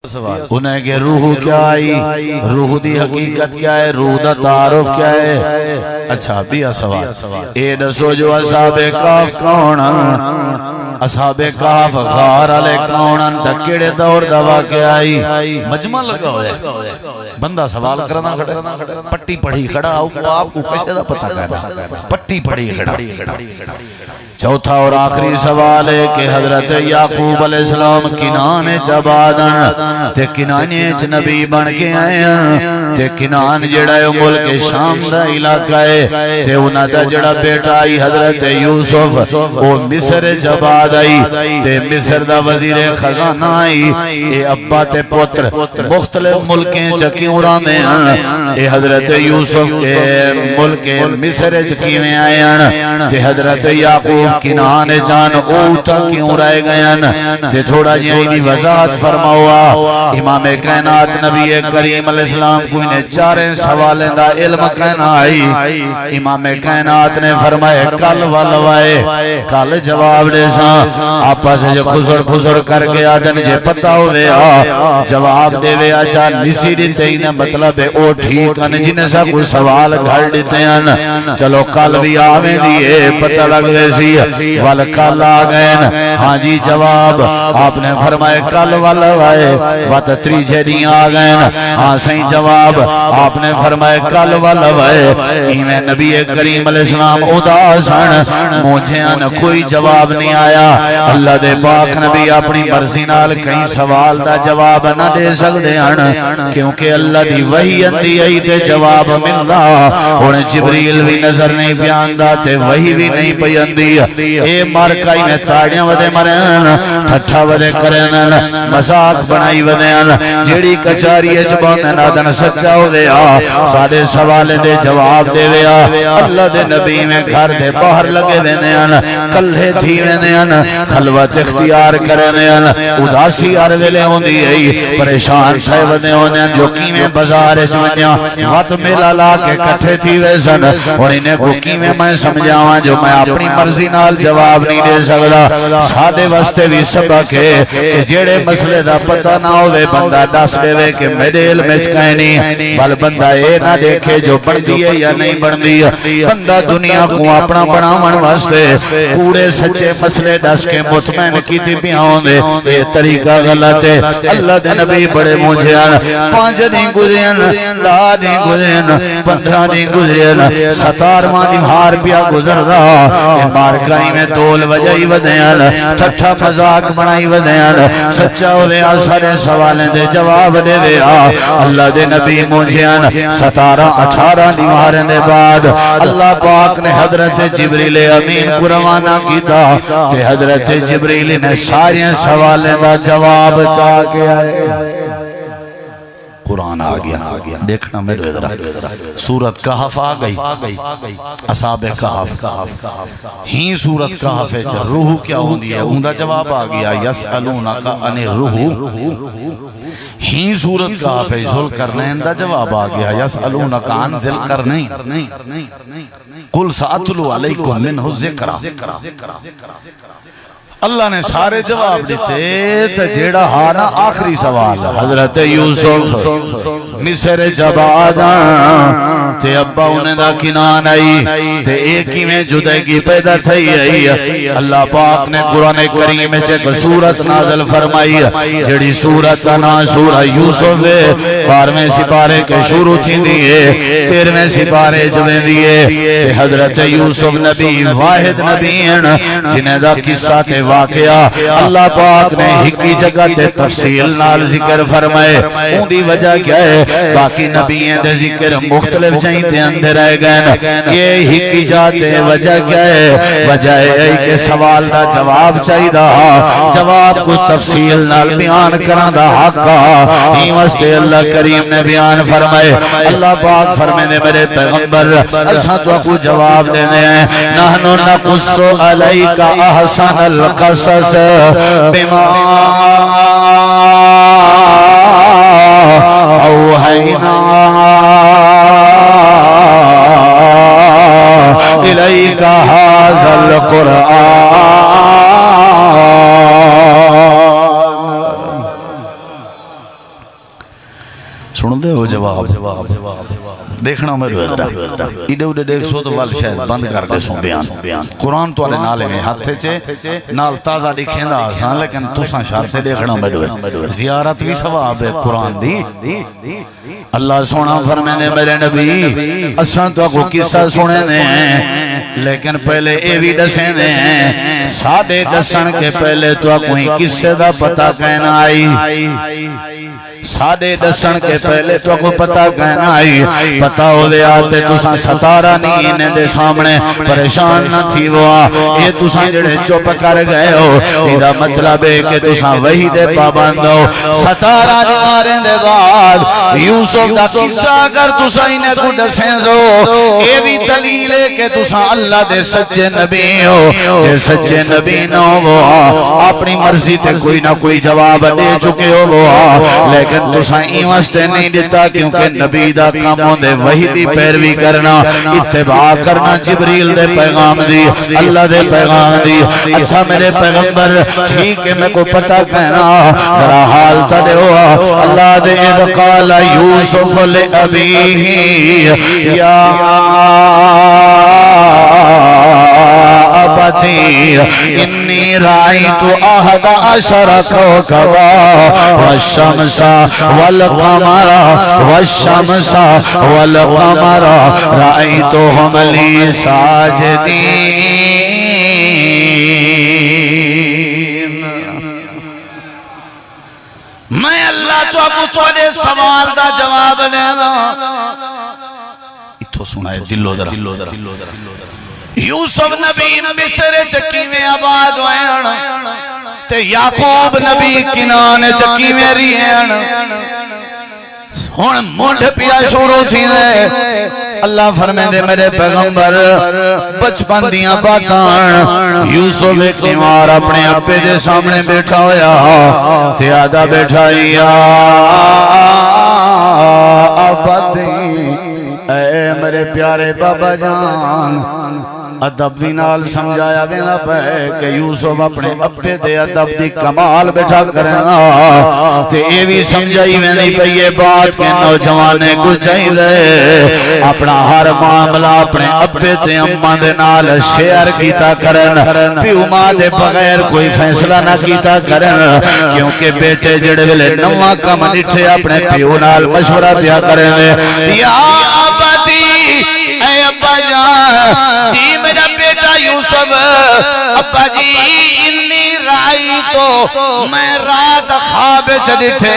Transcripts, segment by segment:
انہیں کہ روح کیا آئی، روح دی حقیقت کیا ہے، روح دا تعارف کیا ہے۔ اچھا بیا سوال اے دسو جو اصحاب کاف کون، اصحاب کاف غار علی کون، تکڑے دور دا واقع آئی۔ مجمع لگا ہوئے بندہ سوال کرنا کھڑا، پٹی پڑھی کھڑا، آپ کو کشتے دا پتہ کرنا، پٹی پڑھی کھڑا۔ چوتھا اور آخری سوال ہے کہ حضرت یعقوب علیہ السلام کنان چبادن تے کنانے چ نبی بن کے آئے ہیں، تے کنان جڑا ہے ملک شام دا علاقہ ہے، تے انہاں دا جڑا بیٹا آئی حضرت یوسف وہ مصر چباد آئی، تے مصر دا وزیر خزانہ آئی۔ اے ابا تے پتر مختلف ملکیں چکیوں راندے ہیں، اے حضرت یوسف کے ملک مصر چکیویں آئے ہیں، تے حضرت یعقوب کنان جان اوتا کیوں رہ گئے، تے تھوڑا جہاں وضاحت فرماؤا۔ امام کائنات نبی کریم علیہ السلام کو انہیں چاریں سوالیں دا علم کہنا آئی۔ امام کائنات نے فرمائے کل والوائے، کل جواب دے ساں، آپا سے جو خزر خزر کر کے آدن جے پتا ہوئے جواب دے وے آچا نسی دیتے انہیں مطلب ہے او ٹھیک ان جنہیں سا کوئی سوال گھر دیتے ہیں، چلو کل بھی آویں دیئے پتہ لگوے سی والکل آگئن۔ ہاں جی جواب آپ نے فرمائے کل والوائے واتتری جہدیں آگئن۔ ہاں صحیح جواب آپ نے فرمائے کل والوائے۔ ایمیں نبی کریم علیہ السلام اداسن مجھے ان کوئی جواب نہیں آیا۔ اللہ دے پاک نبی اپنی مرضی نال کہیں سوال دا جواب نہ دے سکتے ہیں، کیونکہ اللہ دی وحی اندی آئی تے جواب ملدا، اور جبریل بھی نظر نہیں بیاندہ تے وحی بھی نہیں پیاندی۔ اے مارکائی میں تاڑیاں ودے مرین، ٹھٹھا ودے کرین، مزاق بنائی ودین، جیڑی کچاری اچباندے نادن سچا ہو دے سارے سوالے دے جواب دے ویا۔ اللہ دے نبی میں گھر دے باہر لگے دینے کلھے تھی وینے خلوت اختیار کرنے، اداسی آرویلے ہوں دی ای پریشان تھے ودے ہونے، جو کیمیں بزار چونیا وات میلا لا کے کٹھے تھی ویسن، اور انہیں کو کیمیں میں سمجھاواں جو میں اپنی مرضی نال جواب نہیں دے سکتا۔ سادے واسطے بھی سبق ہے کہ جیڑے مسئلے دا پتہ نہ ہوئے بندہ دس دے وے کہ میرے علم چکائے نہیں، بل بندہ اے نہ دیکھے جو بڑھ دیئے یا نہیں بڑھ دیئے۔ بندہ دنیا کو اپنا بڑھاون واسطے کوڑے سچے مسئلے دس کے مطمئن کی تھی پیاؤں دے، یہ طریقہ غلط ہے۔ اللہ دے نبی بڑے مجھےن 5 دن گزرین، 10 دن گزرین، 15 دن گزرین، 17واں دن ہار پیا گزر رہا، مارکائی میں دول وجائی ودیان، ٹھٹھا مزاق بنائی ودیان، سچا ہو دیا سارے سوالیں دے جواب دے دیا۔ اللہ دے نبی مجھےن 17-18 دیواریں دے بعد اللہ پاک نے حضرت جبریل امین کو روانہ کیتا، تے حضرت جبریل نے سارے سوالیں دا جواب چاہ کے آئے۔ قرآن آ گیا، دیکھنا میرے ادھر سورت کہف آ گئی، اصحاب کہف ہی سورت کہف ہے، روح کیا ہوندی ہے اندہ جواب آ گیا، یسألونکا عن الروح ہی سورت کہف ہے، ذل کرنین دا جواب آ گیا، یسألونکا عن ذل کرنین قل سأتلو علیکم منہ ذکرہ۔ اللہ نے سارے جواب دیتے، تو جیڑا ہانا آخری سوال حضرت یوسف مصر جباداں تے ابا انہیں دا کنان آئی، تے ایک ہی میں جدگی پیدا تھی آئی۔ اللہ پاک نے قرآن کریم میں چک سورت نازل فرمائی، جیڑی سورت نا سورہ یوسف 12ویں سپارے کے شروع تھی دیئے، 13ویں سپارے جویں دیئے، تے حضرت یوسف نبی واحد نبی ہیں جنہیں دا قصہ تے واقعہ اللہ پاک نے ہکی جگہ تے تفصیل نال ذکر فرمائے۔ ان دی وجہ کیا ہے؟ باقی نبییں دے ذکر مختلف جائیں تے اندر آئے گئے، یہ ہکی جاتے وجہ کیا ہے؟ وجہ ہے کہ سوال دا جواب چاہی دا، جواب کو تفصیل نال بیان کرن دا حق، ہی واسطے اللہ کریم نے بیان فرمائے۔ اللہ پاک فرمائے دے میرے پیغمبر اساں تو کو جواب دینے ہیں، نحنو نقص علیک احسن القصص بما اوحینا الیک ھذا القرآن۔ سن دے ہو جواب دیکھنا میں ادھے ادھے دیکھ سو تو وال شاید بند کر دے سو بیان قرآن تو والے نالے میں ہاتھے چے نال تازہ دکھیں دا آسان لیکن تساں شارتے دیکھنا میں زیارت بھی ثواب ہے قرآن دی اللہ سونا فرمینے میرے نبی اساں تو کو قصہ سنے نے لیکن پہلے اے بھی دسیں نے سادے دسن کے پہلے تو کوئی قصے دا پتہ کہنا آئی سادے دسن کے پہلے تو کو پتہ کہنا آئی پتہ ہو دے آتے تساں ستارہ نہیں انہیں دے سامنے پریشان نہ تھی وہ یہ تساں جڑے چوپ کر گئے ہو ایدہ مطلب ہے کہ تساں وہی دے پابند ہو ستارہ نماریں دے بعد یوسف دا قصہ اگر تساں انہیں کو دسیں دو یہ بھی دلیل ہے کہ تساں اللہ دے سچے نبی ہو جے سچے نبی نہ ہو اپنی مرضی تے کوئی نہ کوئی جواب دے چکے ہو وہ لیکن تساں واسطے نہیں دیتا کیونکہ نبی دا کاموں دے وحی دی پیروی کرنا اتباع کرنا جبریل دے پیغام دی اللہ دے پیغام دی اچھا میرے پیغمبر ٹھیک ہے میں کو پتہ کہنا ذرا حال تا دے ہوا اللہ دے اذ قال یوسف لأبیہ یا ابتی انی رائیت احد عشر کوکبا والشمس والقمر والشمس والقمر رأيتهم لي ساجدين میں اللہ تو ابو توڑے سوال دا جواب دینا اتھو سنائے دلو در یوسف نبی مصر چکی میں آباد ہوئے تے یعقوب نبی کنان چکی میں رہن ہون مونڈ پیا شروع تھی دے اللہ فرمے دے میرے پیغمبر بچپن دیاں باتان یوسف ایک نیوار اپنے اپے دے سامنے بیٹھا ہویا تے آدھا بیٹھائیا ابتی اے میرے پیارے بابا جان ادب بھی نال سمجھایا بینا پہ کہ یوسف اپنے اپنے دے ادب دی کمال بچا کرنا تے اے بھی سمجھائی میں نہیں پہ یہ بات کہ نوجوانے کو چاہی دے اپنا ہر معاملہ اپنے اپنے تے اممہ دے نال شیئر کیتا کرن پیو ماں دے بغیر کوئی فیصلہ نہ کیتا کرن کیونکہ بیٹے جڑے ویلے نوہ کم نٹھے اپنے پیو نال مشورہ دیا کرن یا آبادی اے ابا جان جی میرا بیٹا یوسف ابا جی انی رائی تو میں رات خواب چلٹھے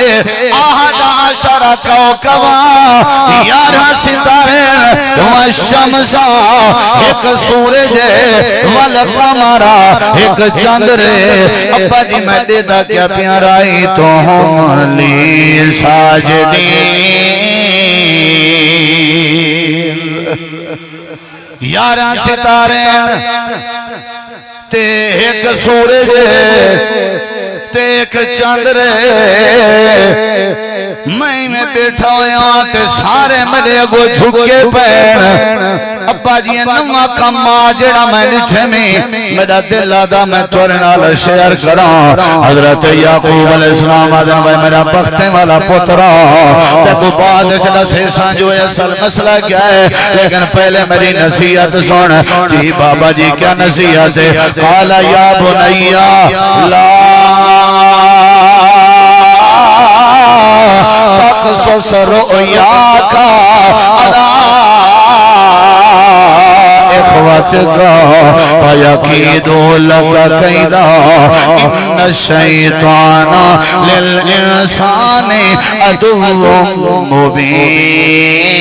آہد عشر کوکبا 11 ستارے والشمسا ایک سورج والقمرا ایک چندرے ابا جی میں دیتا کیا پیارائی تو ہم لی ساجدین 11 ستارے تے ایک سورج تے ایک چندرے میں بیٹھا ہویا تے سارے میرے اگو جھکے پین ابا جی نمہ کم آجڑا میں نٹھے میں میرا دل آدھا میں تورنال شیئر کران حضرت یعقوب علیہ السلام آدھن بھائی میرا بختے والا پترا تے تو بعد چلا سیسان جو اصل مسئلہ کیا ہے لیکن پہلے میری نصیحت سن جی بابا جی کیا نصیحت ہے قالا یا بنیا لا تقصص رؤیاک علی اخوتک فیقیدو لک قیدا ان الشیطان للانسان عدو مبین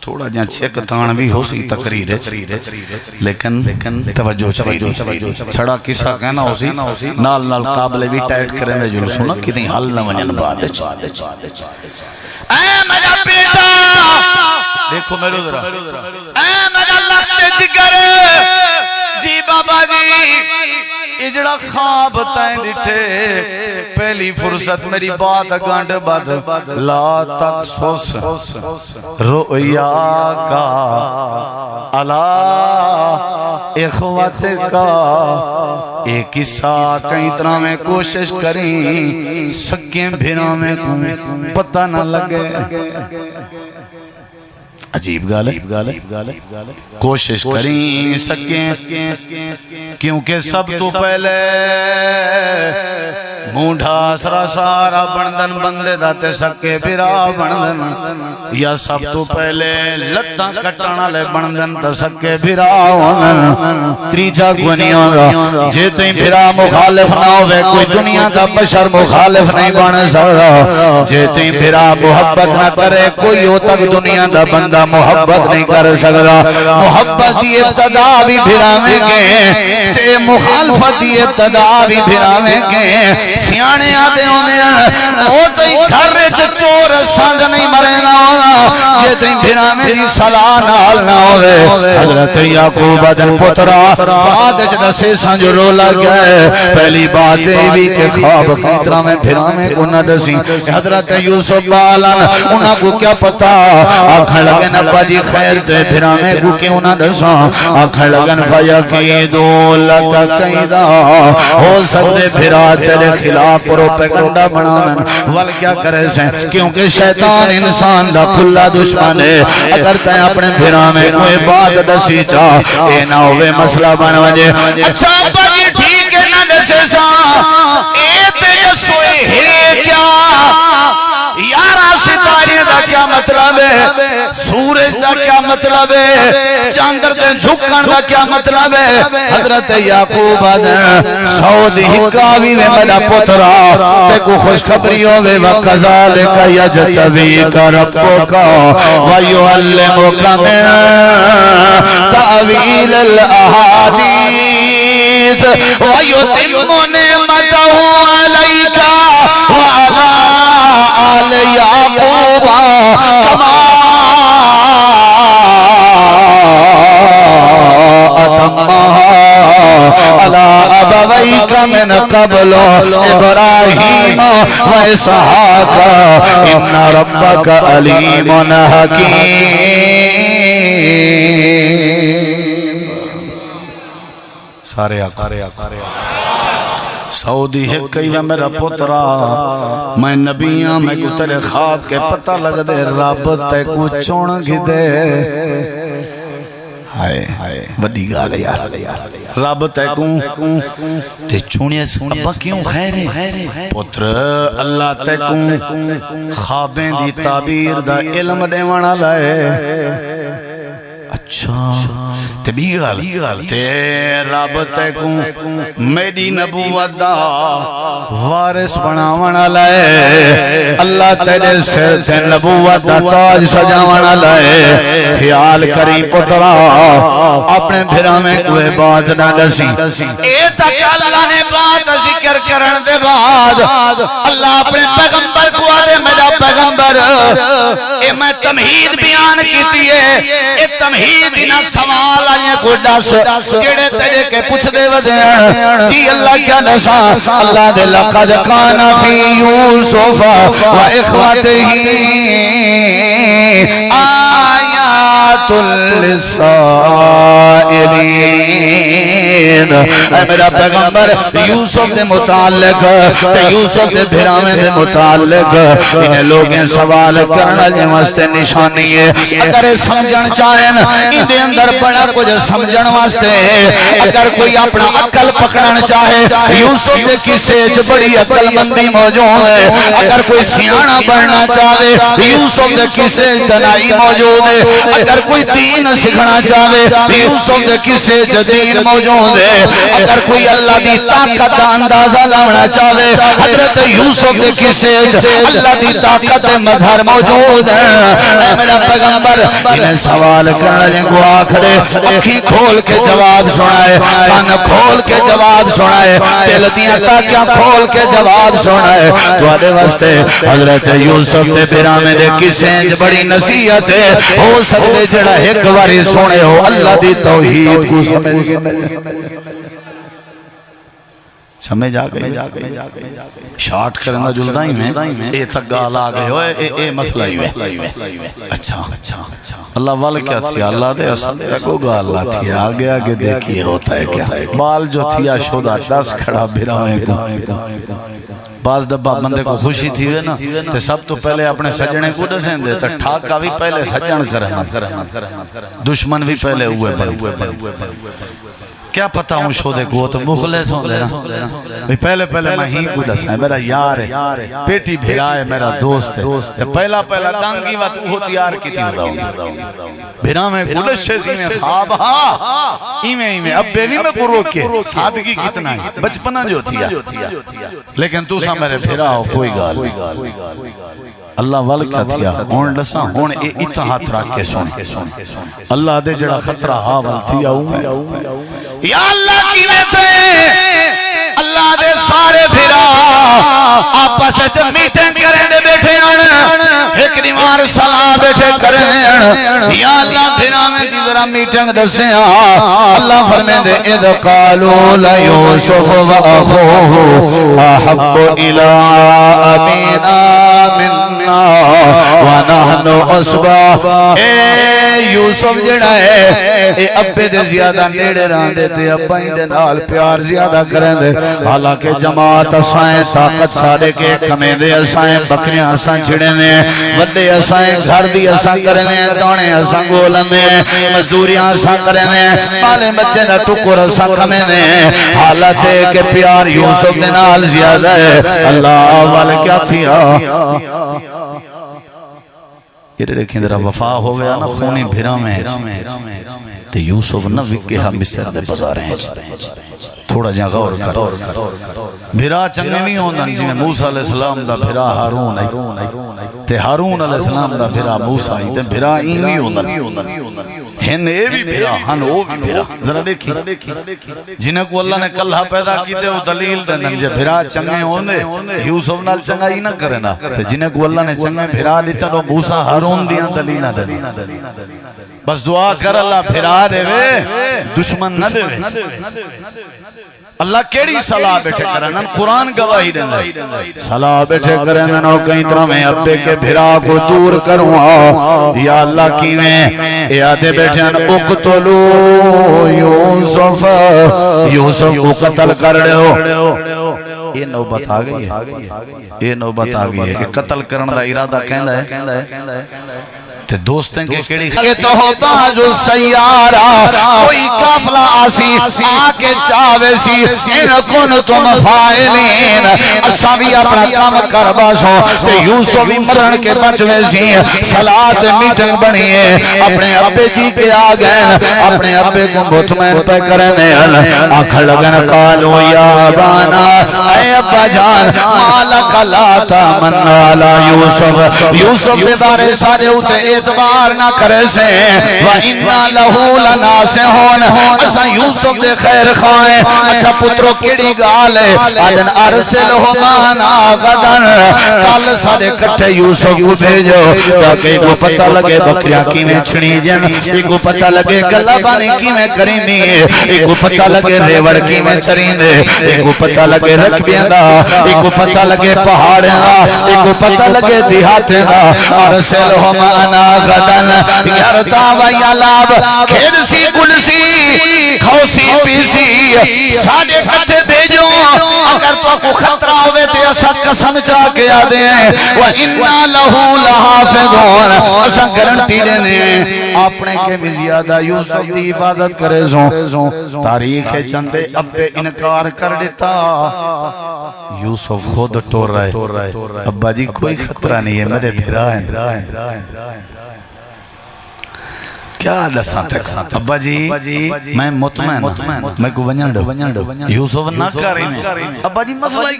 تھوڑا جہاں چھک تان بھی ہو سی تقریر لیکن توجہ چھڑا کسا کہنا ہو سی نال نال قابلے بھی ٹائٹ کریں دے جو سنا کتنی حل نہ ونجن بعد اے میرا بیٹا دیکھو میرے ذرا اے میرا لخت جگر جی بابا جی اجڑا خواب تائیں ڈٹھے پہلی فرصت میری بات گانڈ بد لا تقصص رؤیا کا علی اخوت کا ایک قصہ کئی طرح میں کوشش کریں سکیں بھیروں میں پتہ نہ لگے عجیب گال ہے کوشش کریں سکیں کیونکہ سب تو پہلے مونڈھا سرا سارا بندن بندے داتے سکے بھرا بندن یا سب تو پہلے لتاں کٹانا لے بندن تا سکے بھرا بندن تریجا گونی آگا جیتے بھرا مخالف نہ ہوئے کوئی دنیا کا بشر مخالف نہیں بن سکتا جیتے بھرا محبت نہ کرے کوئی ہو تک دنیا کا بندہ محبت نہیں کر سکتا محبت دی ابتدا بھی بھرا میں گئے تے مخالفت دی ابتدا بھی بھرا میں گئے سیانے آتے ہونے او تئی گھر چور سانج نہیں مرے نہ ہونا یہ تئی بھیرا میری صلاح نال نہ ہوئے حضرت یعقوب دن پترا بعد جدسے سانج رو لگ گئے پہلی بات بھی کہ خواب کی طرح میں بھیرا میں کو نہ دسی حضرت یوسف بالان انہاں کو کیا پتا آنکھیں لگن ابا جی خیر تے بھیرا میں کو کیوں نہ دسا آنکھیں لگن فیقیدو لکا قیدہ ہو سکتے بھیرا تیرے خلاف پروپیگنڈا بنانا وال کیا کرے سے کیونکہ شیطان انسان دا کھلا دشمن ہے اگر تین اپنے بھیرا میں کوئی بات دسی چاہ اے نہ ہوئے مسئلہ بن وجے اچھا ابا جی ٹھیک ہے نہ دسے سا اے تیرے سوئے ہے کیا یارہ ستارے دا کیا مطلب ہے سورج دا کیا مطلب ہے چاندر دے جھکن دا کیا مطلب ہے حضرت یعقوب آدھن سعودی حکاوی میں ملا پترا تے کو خوشخبری ہوئے وَقَذَالِكَ يَجْتَبِيكَ رَبُّكَ وَيُعَلِّمُكَ مِن تَأْوِيلِ الْأَحَادِيثِ وَيُتِمُّ نِعْمَتَهُ عَلَيْكَ وَعَلَىٰ آلِ يَعْقُوبَ كَمَا أَتَمَّهَا عَلَىٰ أَبَوَيْكَ مِنْ قَبْلُ إِبْرَاهِيمَ وَإِسْحَاقَ إِنَّ رَبَّكَ عَلِيمٌ حَكِيمٌ سارے سعودی ہے کئی میں میرا پترا میں نبیاں میں کو تیرے خواب کے پتہ لگ دے رب تے کو چون گی دے ہائے بڑی گال یار رب تے کو تے چونیے ابا کیوں خیر ہے پتر اللہ تے کو خوابیں دی تعبیر دا علم دے وانا لائے اچھا تے بھی گال تے رب تے کو میری نبوت دا وارث بناونا لائے اللہ تیرے سر تے نبوت دا تاج سجاونا لائے خیال کری پترا اپنے بھیرا میں کوئی بات نہ دسی اے تک اللہ نے بات ذکر کرن دے بعد اللہ اپنے پیغمبر کو آدھے میرا پیغمبر اے میں تمہید بیان کیتی ہے اے تمہید نہ سوال آئے کو دس جڑے تیرے کے پوچھ دے وزے جی اللہ کیا دسا اللہ دے لقد کان فی یوسف و اخوته آیات للسائلین اے میرا پیغمبر یوسف دے متعلق تے یوسف دے بھرامے دے متعلق انہیں لوگیں سوال کرنا جے واسطے نشانی ہے اگر سمجھن چاہیں ان دے اندر بڑا کچھ سمجھن واسطے اگر کوئی اپنا عقل پکڑن چاہے یوسف دے کسے بڑی عقل مندی موجود ہے اگر کوئی سیانا بڑھنا چاہے یوسف دے کسے دنائی موجود ہے اگر کوئی دین سکھنا چاہے یوسف دے کسے دین موجود ہے اگر کوئی اللہ دی طاقت اندازہ لاؤنا چاہے حضرت یوسف دے کسے اللہ دی طاقت مظہر موجود ہے اے میرا پیغمبر انہیں سوال کرنا جن کو آخرے اکھی کھول کے جواب سنائے کان کھول کے جواب سنائے دل دیاں تاکیاں کھول کے جواب سنائے تو آدھے واسطے حضرت یوسف دے برامے دے کسیں بڑی نصیحت ہے ہو سکتے جڑا ایک باری سنے ہو اللہ دی توحید کو سمجھ سمجھ آ گئی شارٹ کرنا جلدہ ہی میں اے تک گال آ گئے ہوئے اے مسئلہ ہی ہوئے اچھا اللہ والے کیا تھی اللہ دے اصل کو گال نہ تھی آگے آگے دیکھئے ہوتا ہے کیا بال جو تھیا شدہ 10 کھڑا بھراویں کو بعض دبا بندے کو خوشی تھی نا تے سب تو پہلے اپنے سجنے کو دسیں دے تو ٹھاکا بھی پہلے سجن کرنا دشمن بھی پہلے ہوئے کیا پتا ہوں شودے کو تو مخلص ہوں دے نا پہلے میں ہی کو دسیں میرا یار ہے پیٹی بھیرا ہے میرا دوست ہے پہلا ڈانگی وقت وہ تیار کی تھی بھیرا میں گلش شیزی میں خواب ایمیں اب بیوی میں کو روک کے سادگی کتنا ہے بچپنا جو تھیا لیکن تو سا میرے بھیرا ہو کوئی گال اللہ وال کیا تھیا ہون لسا ہون ایتا ہاتھ رکھ کے سن اللہ دے جڑا خطرہ حاول تھیا یا اللہ کی لیتے اللہ دے سارے بھیرا آپس سے میٹنگ کریں دے بیٹھے ایک دیوار صلاح بیٹھے کریں یا اللہ بھیرا میں دی ذرا میٹنگ دسے اللہ فرمے دے اذ قالوا لیوسف و اخوہ احب الى ابینا مننا ونحن عصبہ اے یوسف جڑا ہے اے ابے دے زیادہ نیڑے رہن دیتے ابا ہی دے نال پیار زیادہ کریں دے حالانکہ جماعت اسائیں طاقت سارے کے کمیں دے اسائیں بکریاں اسائیں چھڑیں دے ودے اسائیں گھر دی اسائیں کریں دے دونے اسائیں گولن دے مزدوریاں اسائیں کریں دے بالے بچے نہ ٹکر اسائیں کمیں دے حالت ہے کہ پیار یوسف دے نال زیادہ ہے اللہ والے کیا تھیا یہ دیکھیں ذرا وفا ہو گیا نا خونی بھیرا میں تے یوسف نہ وکے ہم مصر دے بازاریں تھوڑا جہاں غور کر بھیرا چنگے نہیں ہوندن جی میں موسیٰ علیہ السلام دا بھیرا ہارون ہے تے ہارون علیہ السلام دا بھیرا موسیٰ ہے تے بھیرا ہی ہوندن ہن اے بھی بھیرا ہن او بھی بھیرا ذرا دیکھی جنہیں کو اللہ نے کلہ پیدا کی تے وہ دلیل دن جے بھیرا چنگے ہوندے یوسف نال چنگا ہی نہ کرنا تے جنہیں کو اللہ نے چنگے بھیرا لیتا تو موسیٰ ہارون دیاں دلیل نہ دن بس دعا کر اللہ پھرا دے وے دشمن نہ دے وے اللہ کیڑی صلاح بیٹھے کرنا قرآن گواہی دیں صلاح بیٹھے کرنا نو کہیں طرح میں ابے کے بھرا کو دور کروں یا اللہ کی میں یادے بیٹھے ان اقتلو یوسف کو قتل کر رہے ہو یہ نوبت آ گئی ہے یہ نوبت آ گئی ہے کہ قتل کرنے دا ارادہ کہندہ ہے تے دوستیں کے کیڑی کہ تو ہو بازو سیارہ کوئی کافلہ آسی آکے چاوے سی ان کن تم فائلین اسا بھی اپنا کام کر باسو تے یوسف بھی مرن کے بچوے سی صلاة میٹنگ بنیے اپنے ابے جی کے آگئے اپنے ابے کو مطمئن پہ کرنے آنکھا لگن قالو یا بانا اے ابا جان مالک لا تامن علی یوسف دے بارے سارے ہوتے اعتبار نہ کرے سے وَإِنَّا لَهُ لَنَاسِحُونَ اسا یوسف دے خیر خواہیں اچھا پترو کیڑی گال ہے آدن ارسلہو مانا غدن کل سارے کٹھے یوسف کو بھیجو تاکہ کو پتہ لگے بکریاں کی میں چھڑی جن کو پتہ لگے گلہ بانی کی میں کریں دی کو پتہ لگے ریوڑ کی میں چریں دے کو پتہ لگے رکبیاں دا کو پتہ لگے پہاڑیں دا کو پتہ لگے دیہاتیں دا ارسلہو مانا غدن یارتا و یالاب کھیڑ سی گل سی کھوسی پیسی ساڑھے کٹھے بھیجو اگر تو کو خطرہ ہوئے تے اسا قسم چاہ کے آدھے ہیں وَإِنَّا لَهُ لَحَافِظُونَ اسا گرنٹی دینے اپنے کے بھی زیادہ یوسف دی حفاظت کرے زوں تاریخ چندے اب پہ انکار کر دیتا یوسف خود ٹور رہے ابا جی کوئی خطرہ نہیں ہے میرے بھیرا ہیں کیا لسان تک ابا جی میں مطمئن میں کو ونیاں ڈو یوسف نہ کریں ابا جی مسئلہ ہی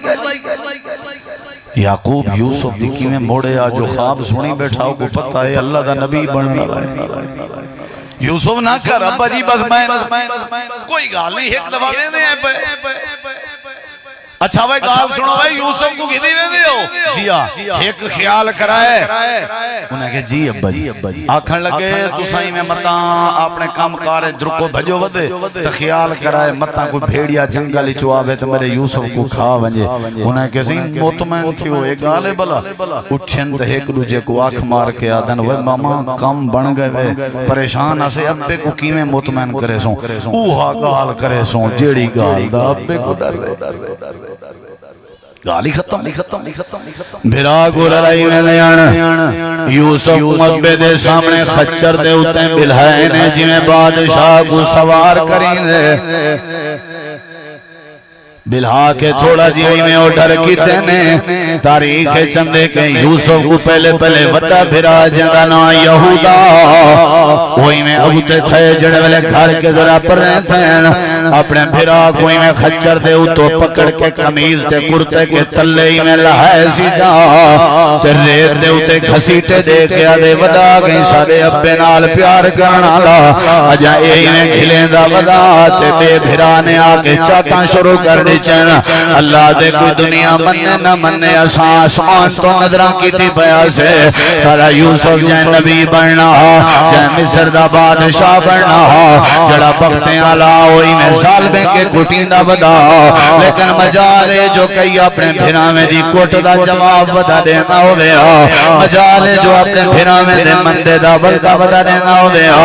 یعقوب یوسف دیکھی میں موڑے آجو خواب سنی بیٹھاؤ کو پتہ ہے اللہ دا نبی بننا ہے یوسف نہ کر ابا جی بس میں کوئی گال نہیں ایک دفعہ میں دے اچھا بھائی گال سنو بھائی یوسف کو کدی میں دے ہو جی ہاں ایک خیال کرائے انہیں کہ جی ابا جی آکھن لگے تو سائیں میں مطا اپنے کام کارے درکو بھجو ودے تو خیال کرائے مطا کوئی بھیڑیا جنگلی چوابے تو میرے یوسف کو کھا ونجے انہیں کہ سائیں مطمئن تھی وہ ایک گالے بلا اٹھن تو ایک دوجے کو آنکھ مار کے آدن وہ ماما کم بن گئے پریشان اسے ابے کو کیویں مطمئن کرے سوں اوہا گال کرے سوں جیڑی گال دا ابے کو ڈر گالی ختم بھرا کو لڑائی میں دیان یوسف مبے دے سامنے خچر دے ہوتے بلہائے نے جنہیں بادشاہ کو سوار کریں دے بلہا کے تھوڑا جیوئی میں اٹھر کی تینے تاریخ چندے کے یوسف کو پہلے وڈا بھرا جندنا یہودا وہی میں اگتے تھے جڑے والے گھر کے ذرا پر رہتے ہیں اپنے بھرا کوئی میں خچر دے تو پکڑ کے قمیض دے کرتے کے تلے ہی میں لہائے سی جا تے ریت دے ہوتے گھسیٹے دے کے آدھے ودا گئی سارے ابے نال پیار کرنا لا اجا اے میں گھلیں دا ودا تے بے بھرا نے آکے چاٹاں شروع کر دی چین اللہ دے کوئی دنیا مننے نہ مننے آسمان تو نظران کی تھی پیا سے سارا یوسف جائے نبی بڑھنا جائے مصر دا بادشاہ بڑھنا جڑا بختیں آلہ ہوئی میں سالبیں کے کٹین دا بدا لیکن مجالے جو کئی اپنے بھیرا میں دی کوٹ دا جواب بدا دینا ہو دیا مجالے جو اپنے بھیرا میں دے مندے دا بدا دینا ہو دیا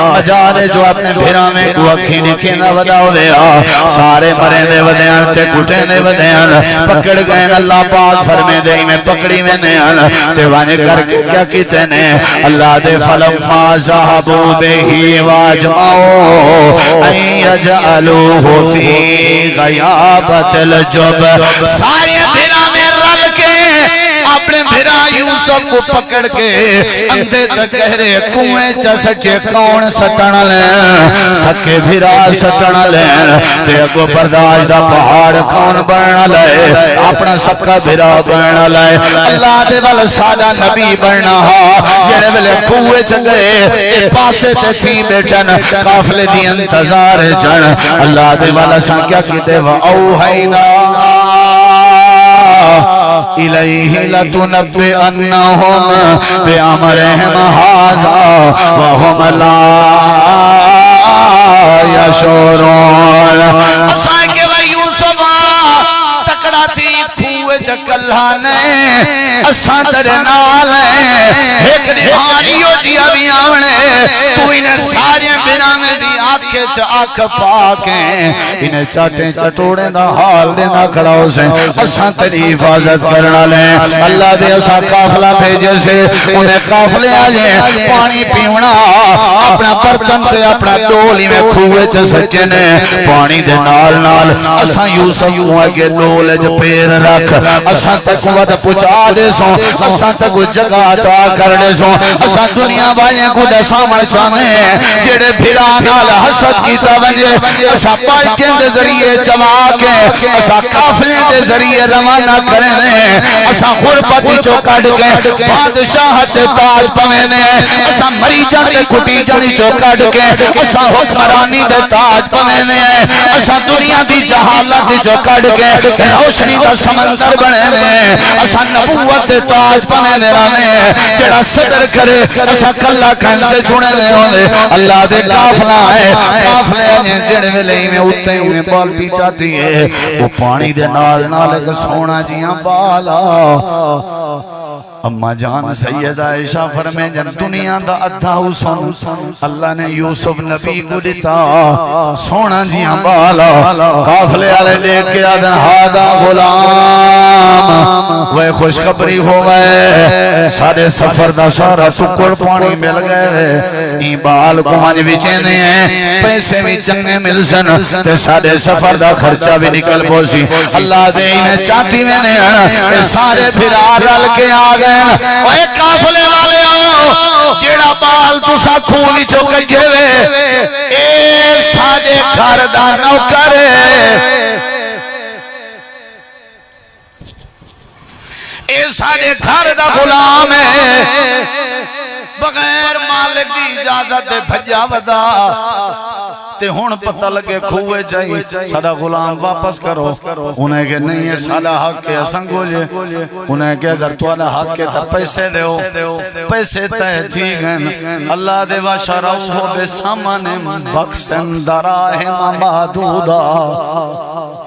مجالے جو اپنے بھیرا میں کو اکھی نکھینا بدا ہو دیا سارے مرے دے ودیان تے کٹے دے ودیان پکڑ گئے اللہ پاک فرمے دے میں پکڑی میں نیان تے وانے کر کے کیا کیتے نے اللہ دے فلم ما ذہبو بہی واجمعو این یجعلوہ فی غیابت الجب سارے بھیرا میں رل کے اپنے بھیرا یوسف کو پکڑ کے اندھے تک گہرے کنویں چا سچے کون سٹن لیں سکے بھیرا سٹن لیں تے اگو برداشت دا پہاڑ کون بڑھنا لے اپنا سکا بھیرا بڑھنا لے اللہ دے والا سادہ نبی بڑھنا ہا جنہیں ویلے کنویں چا گئے پاسے تے تھی بیٹھن قافلے دی انتظار چن اللہ دے والا سان کیا کیتے وَأَوْحَيْنَا إِلَيْهِ لَتُنَبِّئَنَّهُمْ بِأَمْرِهِمْ هَذَا وَهُمْ لَا يَشْعُرُونَ اسائے کہ وہ یوسف تکڑا تھی کھوئے چکلانے اساں ترے نالے ایک نہاریو جی ابھی آونے تو انہیں سارے بنا میں دی آنکھیں چاک پاکیں انہیں چاٹیں چٹوڑیں دا حال دینا کھڑا ہو سے اساں تری حفاظت کرنا لیں اللہ دے اساں قافلہ بھیجے سے انہیں قافلے آجیں پانی پیونا اپنا برتن تے اپنا ڈولی میں کھوئے چا سچے نے پانی دے نال نال اساں یوسف ہوئے کے ڈولے جا پیر رکھ اساں تک ود پچا دے سوں اساں تک جگہ چاہ کر دے سوں اساں دنیا والے کو دے سامن شانے جڑے بھیرا نال حسد کی توجہ اساں پالکیں دے ذریعے چوا کے اساں قافلے دے ذریعے روانہ کرنے اساں غربتی چو کٹ کے بادشاہ سے تاج پوینے اساں مری جن دے کھٹی جنی چو کٹ کے اساں حکمرانی دے تاج پوینے اساں دنیا دی جہالت چو کٹ کے روشنی دا سمندر بنے اساں نبوت دے تاج پوینے رانے جڑا صدر کرے اساں کلہ کھن سے چھوڑے لے ہونے اللہ دے قافلہ ہے قافلے ہیں جڑے ویلے میں اٹھتے ہی میں بالٹی چاہتی ہے وہ پانی دے نال نال ایک سونا جیاں بالا اما جان سید عائشہ فرمے جن دنیا دا ادھا حسن اللہ نے یوسف نبی کو دیتا سونا جیاں بالا قافلے آلے لے کے آدن ہادا غلام وہ خوشخبری ہو گئے سارے سفر دا سارا ٹکڑ پانی مل گئے این بال کو مانج وچینے ہیں پیسے بھی چنگے مل سن تے سارے سفر دا خرچہ بھی نکل پوسی اللہ دے انہیں چاہتی میں نے سارے بھرا رل کے آگئے وہ ایک قافلے والے آؤ جیڑا بال تو سا خونی چوکے جیوے اے ساجے گھر دا نوکر اے ساجے گھر دا غلام ہے بغیر مالک دی اجازت دے بھجا ودا تے ہون پتہ لگے کھوئے جائی ساڑا غلام واپس کرو انہیں کہ نہیں ہے ساڑا حق کے اسنگو جے انہیں کہ اگر تو آنا حق کے تا پیسے دے ہو پیسے تے تھی گئن اللہ دے وشرعوہ بے سامان بخشن دراہم محدودا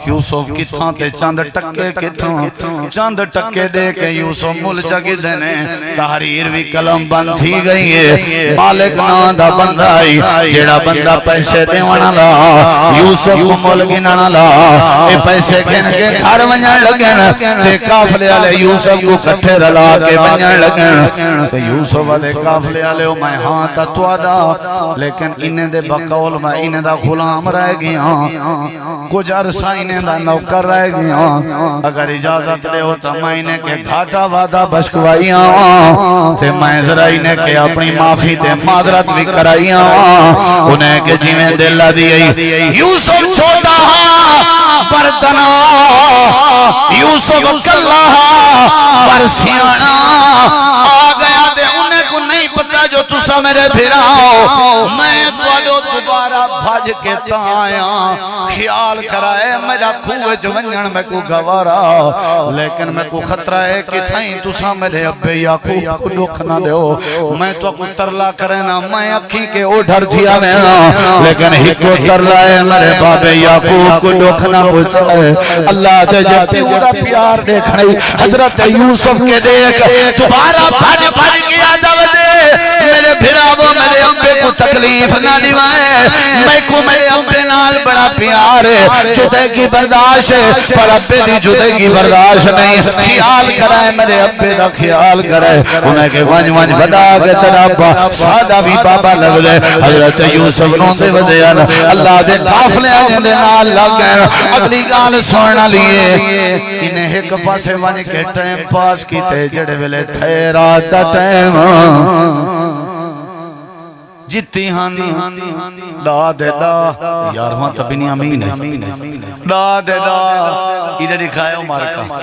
یوسف کتھاں تے چاند ٹکے کتھاں چاند ٹکے دے کے یوسف مل چکی دینے تحریر بھی قلم بند تھی گئی ہے مالک نام دا بندہ آئی جیڑا بندہ پیسے دیوانا لا یوسف کو مل گنانا لا اے پیسے گن کے گھر ونجن لگن تے کافلے آلے یوسف کو کٹھے رلا کے ونجن لگن تے یوسف آلے کافلے آلے میں ہاں تا توادا لیکن انہیں دے بقول میں انہیں دا غلام رہ گیا کچھ عرصہ انہیں دا نوکر رہ گیا اگر اجازت لے ہوتا میں انہیں کے گھاٹا وعدہ بشکوائیاں تے میں ذرا انہیں کے اپنی معافی تے معذرت بھی کرائیاں انہیں کے جیویں دل دیئی یوسف چھوٹا بردنا یوسف کلہ برسیانا آ گیا دے انہیں کو نہیں پتا جو تسا میرے پھراؤ میں تو دوبارہ بھاج کے تایا خیال کرائے میرا کھوئے جونجن میں کو گوارا لیکن میں کو خطرہ ہے کہ تھائیں تسا میرے ابے یعقوب کو دکھ نہ دیو میں تو کو ترلا کرنا میں اکھی کے اوڈھر دیا میں لیکن ہی کو ترلا ہے میرے بابے یعقوب کو دکھ نہ پوچھائے اللہ دے جب پیورا پیار دیکھنے حضرت یوسف کے دیکھ دوبارہ بھاج کے آدھا دے میرے بھراو میرے ابے کو تکلیف نہ دیوائے میں کو میرے ابے نال بڑا پیار ہے جدے کی برداشت ہے پر ابے دی جدے کی برداشت نہیں خیال کرائے میرے ابے دا خیال کرائے انہیں کہ ونج بڑا کے چڑابا سادہ بھی بابا لگ لے حضرت یوسف روندے ودیان اللہ دے قافلے آجیں دے نال لگ گئے اگلی گال سوڑنا لیے انہیں ایک پاسے ونج کے ٹائم پاس کی تے جڑے ویلے تھے رات دا ٹائم جتی ہن دا دے دا یار وہاں تبینی امین ہے دا دے دا ادھر دکھائے عمر کا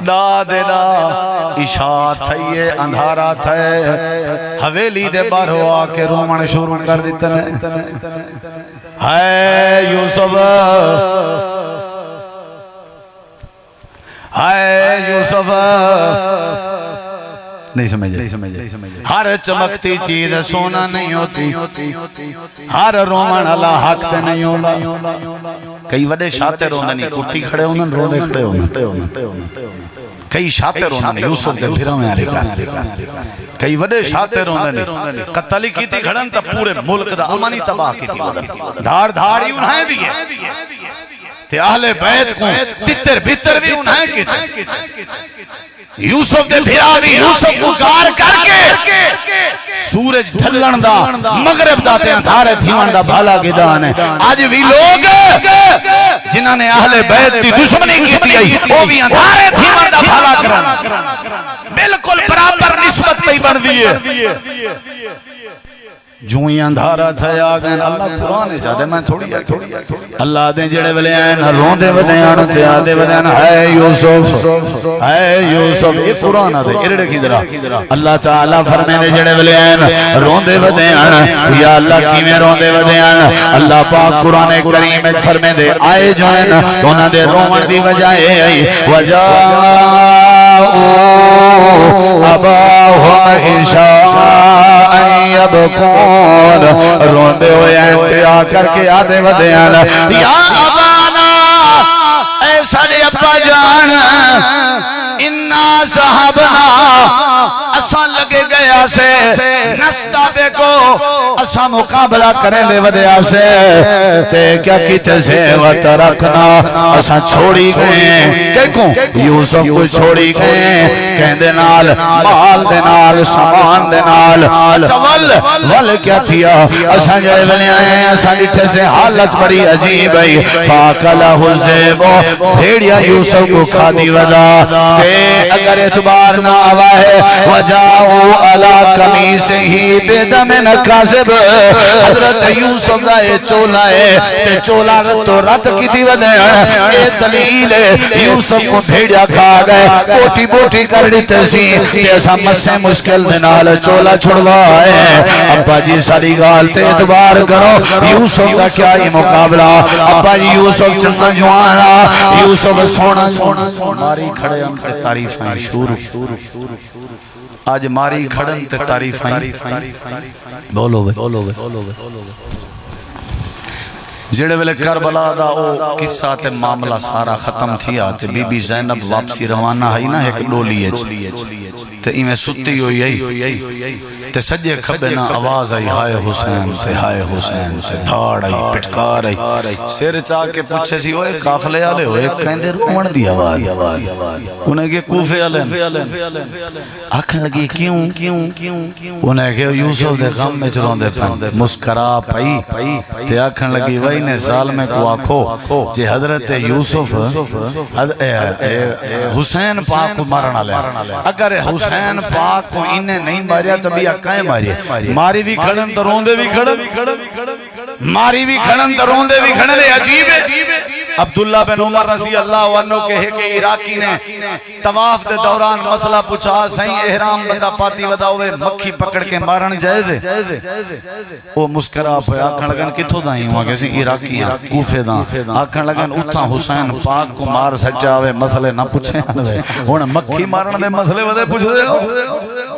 دا دے دا عشاء تھئیے اندھارا تھئے حویلی دے بارو آکے رومن شروع کر دیتے ہے یوسف ہے یوسف نہیں سمجھے ہر چمکتی چیز سونا نہیں ہوتی ہر رومن اللہ حق تے نہیں ہوتا کئی وڈے شاتے روندے نہیں کٹی کھڑے ہوندن روندے کھڑے ہوندن کئی شاتے روندے نہیں یوسف دے پھرا میں آلے کا کئی وڈے شاتے روندے نہیں قتلی کی تھی گھڑن تا پورے ملک دا امانی تباہ کی تھی دھار دھاری انہیں بھی ہے تے اہل بیت کو تتر بھتر بھی انہیں کی تھی یوسف دے پھرا بھی یوسف کو گار کر کے سورج ڈھلن دا مغرب دا تے اندھارے تھیون دا بھالا گدان ہے آج بھی لوگ جنہاں نے اہل بیت دی دشمنی کی تھی وہ بھی اندھارے تھیون دا بھالا کرنا بالکل برابر نسبت پہ بن دیئے جو ہی اندھارا تھا آگئن اللہ قرآن چاہتے میں تھوڑی اللہ دیں جڑے بلے آئین رون دے ودیں آنو تے آدھے ودیں آنو اے یوسف یہ قرآن آدھے ارڑے کی درہ اللہ تعالیٰ فرمے دے جڑے بلے آئین رون دے ودیں آنو یا اللہ کی میں رون دے ودیں آنو اللہ پاک قرآن کریم فرمے دے آئے جو ہیں انہاں دے رون دی وجائے آئی وجاؤ اباہم عشاء یبکون روندے ہوئے انتہا کر کے آدھے ودے آنا یا ابانا اے سارے ابا جان انا صحابنا اساں لگے گیا سے نستا بے کو اساں مقابلہ کریں دے ودے آسے تے کیا کیتے سے وطرکنا اساں چھوڑی گئے کہ کوں یوسف کو چھوڑی گئے کہن دے نال مال دے نال سامان دے نال ول کیا تھیا اساں جڑے بنے آئے اساں ڈٹھے سے حالت بڑی عجیب ہے فاقلہ الزیبو بھیڑیا یوسف کو کھا دی ودا تے اگر اعتبار نہ آوا ہے وجاؤ علا قمیص ہی بدم کاذب جانب حضرت یوسف دا اے چولا ہے تے چولا رتو رت کی دی ودین اے دلیل یوسف کو بھیڑیا کھا گئے بوٹی بوٹی کر دیتے سی تے ایسا مسے مشکل دنال چولا چھڑوا ہے ابا جی ساری گال تے اعتبار کرو یوسف دا کیا ہی مقابلہ ابا جی یوسف چلنا جوانا یوسف سونا ماری کھڑے ہم تے تعریف ہیں شروع آج ماری کھڑن تے تعریف ہیں بولو بے جڑے ویلے کربلا دا او قصہ تے معاملہ سارا ختم تھیا تے بی بی زینب واپسی روانہ ہے نا ایک ڈولی ہے تے ایمیں ستی ہوئی ہے تے سجے کھبے نا آواز آئی ہائے حسین تے دھاڑ آئی پٹکار آئی سیر چاہ کے پوچھے سی اوے کافلے آلے ہوئے کہندے رومن دی آواز انہیں کہ کوفے آلے آنکھیں لگی کیوں انہیں کہ یوسف دے غم میں چلون دے پن مسکرا پائی تے آنکھیں لگی وہی نے ظالمے کو آکھو جے حضرت یوسف حسین پاک کو مارنا لے اگر حسین پاک کو انہیں نہیں ماریا تبھی کہیں ماری بھی کھڑن تو روندے بھی کھڑن ماری بھی کھڑن تو روندے بھی کھڑن عجیب ہے عبداللہ بن عمر رضی اللہ عنہ کہے کہ عراقی نے طواف دے دوران مسئلہ پوچھا صحیح احرام بندہ پاتی ودا ہوئے مکھی پکڑ کے مارن جائز ہے وہ مسکرا پہ آکھن لگن کتھو دائیں ہوا کیسے عراقی ہیں کوفے داں آکھن لگن اتھا حسین پاک کو مار سجا ہوئے مسئلے نہ پوچھیں ہونے مکھی مارن دے مسئلے ودے پوچھ دے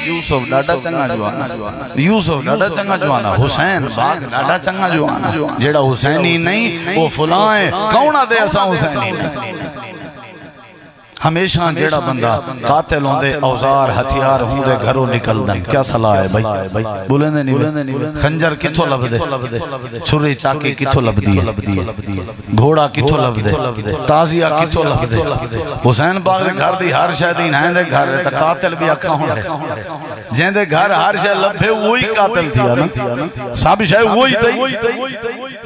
یوسف ڈاڈا چنگا جوانا حسین باغ ڈاڈا چنگا جوانا جیڑا حسینی نہیں وہ فلاں ہے کونہ دے ایسا حسینی نہیں ہمیشہ جیڑا بندہ قاتل ہوں دے اوزار ہتھیار ہوں دے گھروں نکل دیں کیا صلاح ہے بھائی بولیں دے نہیں خنجر کتھو لب دے چھری چاکی کتھو لب دی گھوڑا کتھو لب دے تازیہ کتھو لب دے حسین پاک نے گھر دی ہر شاید ہی ہیں دے گھر رہتا قاتل بھی اکھا ہوں دے جہاں دے گھر ہر شاید لبھے وہی قاتل تھیا نا سب شاید وہی تھی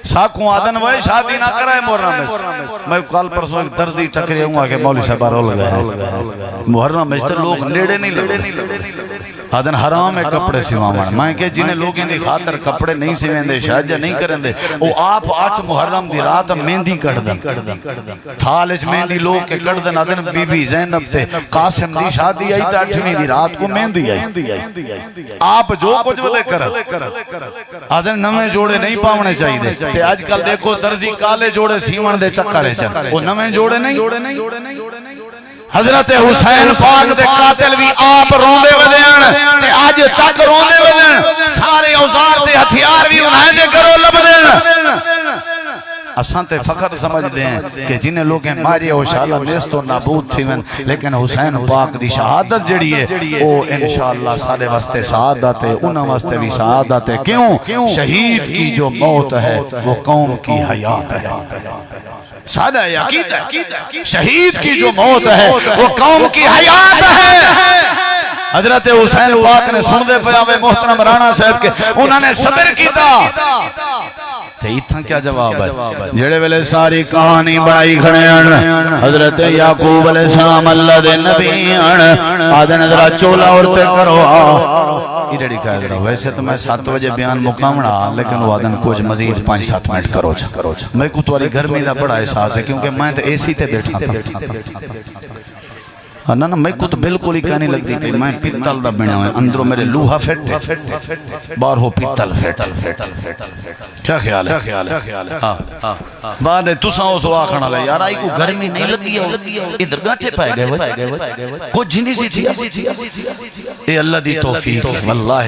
ساکھوں آدن وائے شادی نہ کرائے محرم میں کال پرسوں ایک درزی ٹکرے ہوں آکے مولی صاحبہ رول گئے محرم میں لوگ نیڑے نہیں لگے آدن حرام ہے کپڑے سیوامن میں کہ جنہیں لوگیں دی خاطر کپڑے نہیں سیویں دے شاید جا نہیں کریں دے او آپ 8 محرم دی رات مہندی کڑ دن تھالج مہندی لوگ کے کڑ دن آدن بی بی زینب تے قاسم دی شادی آئی تا 8ویں دی رات کو مہندی آئی آپ جو کچھ ودے کر آدن نمیں جوڑے نہیں پاونے چاہی دے تے آج کل دیکھو درزی کالے جوڑے سیون دے چکرے چل وہ نمیں جوڑے نہیں حضرت حسین پاک دے قاتل بھی آپ روندے ودین تے آج تک روندے ودین سارے اوزار تے ہتھیار بھی انہیں دے کرو لب دین اساں تے فخر سمجھ دیں کہ جنہیں لوگیں ماری ہو شاءاللہ نیست و نابود تھی من لیکن حسین پاک دی شہادت جڑی ہے وہ انشاءاللہ سارے واسطے سعادت ہے انہاں واسطے بھی سعادت ہے کیوں شہید کی جو موت ہے وہ قوم کی حیات ہے سادہ عقیدہ شہید کی جو موت ہے وہ قوم کی حیات ہے حضرت حسین پاک نے سن دے پیاوے محترم رانا صاحب کے انہوں نے صبر کیتا تے اتھا کیا جواب ہے جڑے ویلے ساری کہانی بڑائی کھڑے ہیں حضرت یعقوب علیہ السلام اللہ دے نبی آدھن ذرا چولا اورتے کرو ایڈی کہا ہے ویسے تو میں 7 بجے بیان مقامنا لیکن وہ آدھن کچھ مزید 5-7 منٹ کرو جا میں کو تواری گھر میں دا بڑا احساس ہے کیونکہ میں تو اے سی تے بیٹھا تھا نا میں کو تو بالکل ہی کہنے لگ دی کہ میں پیتل دا بنا ہوئے اندروں میرے لوہا فیٹ بار ہو پیتل فیٹ کیا خیال ہے بعد ہے تساں اس واقعنا لے یار آئی کو گرمی نہیں لگی ہو ادھر گاٹھے پائے گئے کچھ جنی سی تھی اے اللہ دی توفیق واللہ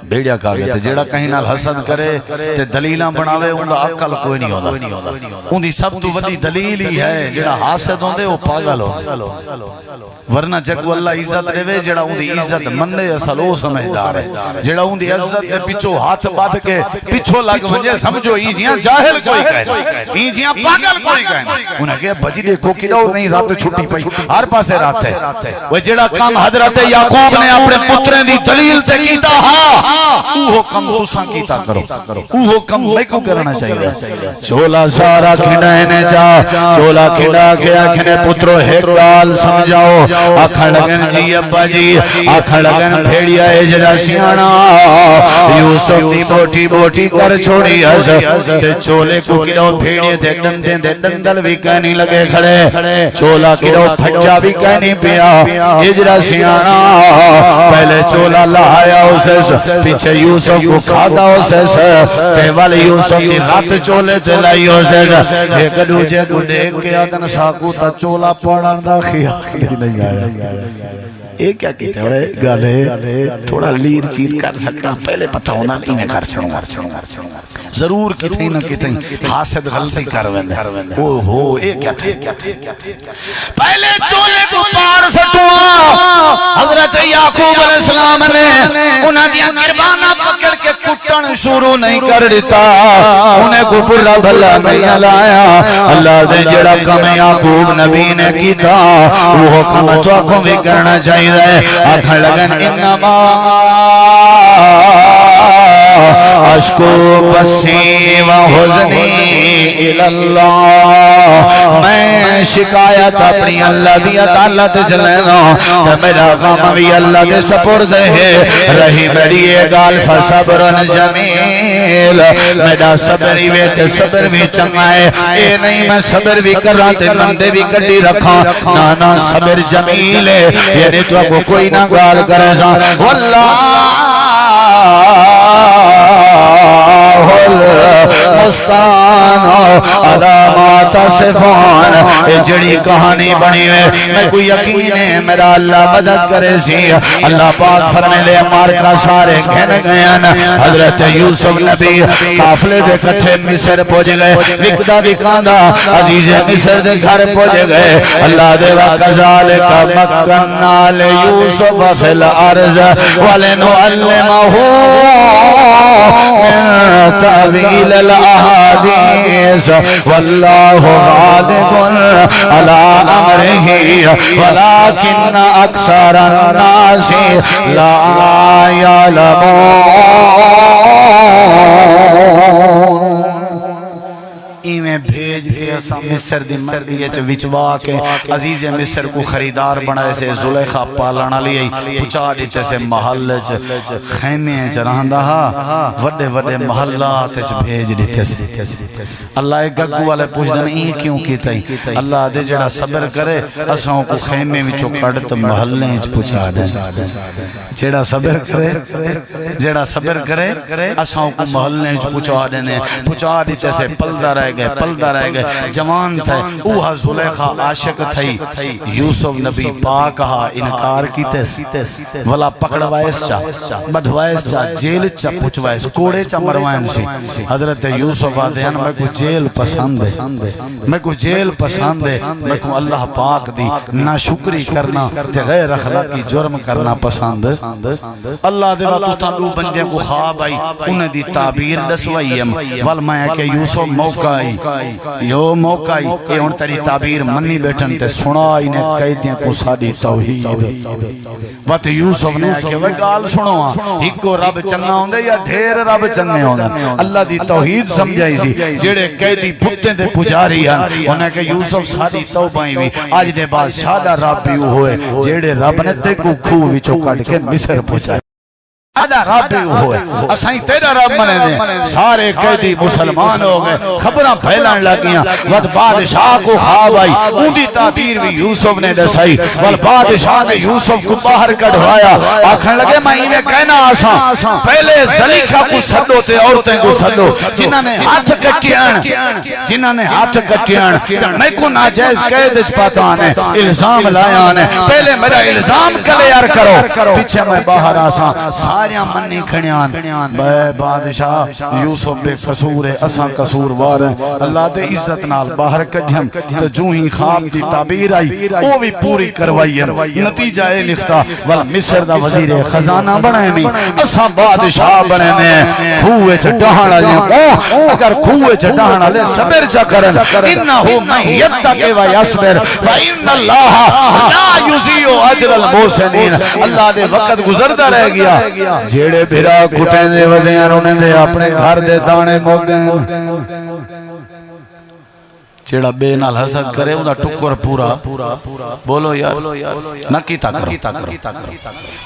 بیڑیا کہا گیا تھے جیڑا کہیں نال حسد کرے تے دلیلاں بناوے ان دا عقل کوئی نہیں ہوتا ان دی سب تو ودی دلیل ہی ہے جیڑا حاسد ہوندے وہ پاگل ہو ورنہ جگو اللہ عزت دے جڑا اون دی عزت مننے اصل او سمجھدار ہے جڑا اون دی عزت دے پیچھے ہاتھ بادھ کے پیچھے لگ ونجے سمجھو ای جیاں جاہل کوئی کہے ای جیاں پاگل کوئی کہے انہاں کہ بجی دیکھو کیڑا نہیں رات چھٹی پئی ہر پاسے رات ہے وہ جڑا کام حضرت یعقوب نے اپنے پتریں دی دلیل تے کیتا ہاں وہ کم تساں کیتا کرو وہ کم میں کو کرنا چاہیے چولا سارا کھڑانے جا چولا کھڑا کے آکھنے پترو ہے گال سمجھاؤ آکھن لگن جی ابا جی آکھن لگن بھیڑیا اجرا سیانا یوسف دی بوٹی بوٹی کر چھوڑی ہس تے چولے کو کڑو بھیڑے دے ڈندے دے ڈندل بھی کہنی لگے کھڑے چولا کڑو پھٹا بھی کہنی پیا اجرا سیانا پہلے چولا لہایا اسے پیچھے یوسف کو کھادا اسے تے والی یوسف دی رات چولے تے لائی اسے ایک دوجے کو دیکھ کے آدن ساکو تا چولا پڑھن دا خیال نہیں آیا اے کیا کہتے ہیں گالے تھوڑا لیر چیر کر سکتا پہلے پتہ ہونا نہیں میں کر چھڑوں ضرور کتھیں نہ کتھیں حاسد غلطی کر ویندے او ہو اے کیا تھے پہلے چولے کو پار سٹوا حضرت یعقوب علیہ السلام نے انہاں دیاں گرباناں پکڑ کے کٹن شروع نہیں کر دیتا انہیں کو برا بھلا نہیں لایا اللہ دے جڑا کم یعقوب نبی نے کیتا وہ کم تو آنکھوں بھی کرنا چاہیے آکھن لگن انما اشکو بسی و حزنی الاللہ میں شکایت اپنی اللہ دی عدالت چلینا تو میرا غم بھی اللہ دے سپرد ہے رہی میری گال فصبر جمیل میرا صبری ویت صبر بھی چنگائے اے نہیں میں صبر بھی کر رہا تے مندے بھی کٹی رکھا نانا صبر جمیل ہے یعنی تو کو کوئی نہ گال کرے سا واللہ مستان علامات صفان جڑی کہانی بنی ہے میں کو یقین ہے میرا اللہ مدد کرے سی اللہ پاک فرمے لے مارکا سارے گھن گئن حضرت یوسف نبی قافلے دے کٹھے مصر پہنچ گئے وکدا وکاندا عزیز مصر دے گھر پہنچ گئے اللہ دے وکذالک مکننا لیوسف فی الارض ولنعلمہ من تعویل الاحادیث واللہ غالب علی امرہ ولکن اکثر الناس لا یعلمون ایمیں بھیج کے مصر دی مردیے چھ وچوا کے عزیز مصر کو خریدار بنائے سے زلیخہ پالانا لیے پچا دیتے سے محل چھ خیمے چھ رہندہ وڈے وڈے محلات چھ بھیج دیتے سے اللہ ایک گگو والے پوچھ دن این کیوں کیتا ہی اللہ دے جڑا صبر کرے اساں کو خیمے میں چو کڑت محلیں چھ پچا دیں جڑا صبر کرے اساں کو محلیں چھ پچا دیتے سے پلدہ رہ گئے جوان تھے اوہا زلیخہ عاشق تھئی یوسف نبی پاک ہا انکار کیتے ولا پکڑوائس چا بدھوائس چا جیل چا پچوائس کوڑے چا مروائن سی حضرت یوسف آدھیان میں کو جیل پسند ہے میں کو اللہ پاک دی ناشکری کرنا تے غیر اخلاقی جرم کرنا پسند اللہ دے وقت تانو بندے کو خواب آئی انہیں دی تعبیر دسوائیم والمایا کہ یوسف موقع موقع اے ان تری تعبیر منی بیٹھن تے سنا انہیں قیدیاں کو ساڑی توحید وقت یوسف نے کہ وہ گال سنو ایک کو رب چنگا ہوں دے یا ڈھیر رب چنگے ہوں دے اللہ دی توحید سمجھائی سی جیڑے قیدی پتیں دے پجاری ہیں انہیں کہ یوسف ساڑی توبائیں بھی آج دے بعد سادہ رب بھی ہوئے جیڑے رب نے تے کو کھو وچو کٹ کے مصر پہنچائے رب بھی ہوئے اسائیں تیرا رب منے دیں سارے قیدی مسلمان ہو گئے خبریں پھیلان لگیاں ود بادشاہ کو خواب آئی ان دی تعبیر بھی یوسف نے دسائی ود بادشاہ نے یوسف کو باہر کڑھوایا آکھن لگے میں انہیں کہنا آسان پہلے زلیخہ کو سدو تے عورتیں کو سدو جنہاں نے ہاتھ کٹیان میں کو ناجائز قید پاتا آنے الزام لایا آنے پہلے میرا الزام کلیار کرو پیچھے میں باہر آسان سارے منی کھڑیان بے بادشاہ یوسف بے قصور ہے اساں قصوروار ہیں اللہ دے عزت نال باہر کجھم تو جو ہی خواب دی تعبیر آئی وہ بھی پوری کروائی ہے نتیجہ اے لکھتا ول مصر دا وزیر خزانہ بنے میں اساں بادشاہ بنے میں کھوے چٹہانا لے اگر کھوے چٹہانا لے صبر چا کرن انہو من یتق و یصبر فإن اللہ لا یضیع اجر المحسنین اللہ دے وقت گزردا رہ گیا جیڑے بھرا کٹیں دے ودیاں انہیں دے اپنے گھر دے دانے موگیں چیڑا بے نال حسد کرے انہا ٹکر پورا بولو یار نہ کیتا کرو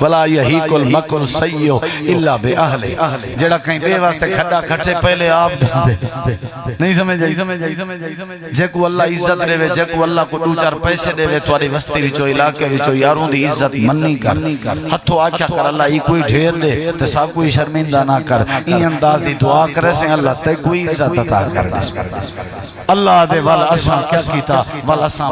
ولا یحیق المکر السیء الا باہلہ جیڑا کہیں بے واسطے کھڈا کھٹے پہلے آپ نہیں سمجھ جے کو اللہ عزت دے وے جے کو اللہ کو دو چار پیسے دے وے تواڈی وستی وچوں علاقے وچوں یاروں دی عزت منی کر ہتھوں آکھیا کر اللہ ای کوئی ڈھیر دے تے سب کوئی شرمندہ نہ کر ای انداز دی دعا کرے سے اللہ تے کوئی عزت عطا کر دے اللہ دے والا اساں کیا کیتا والا اساں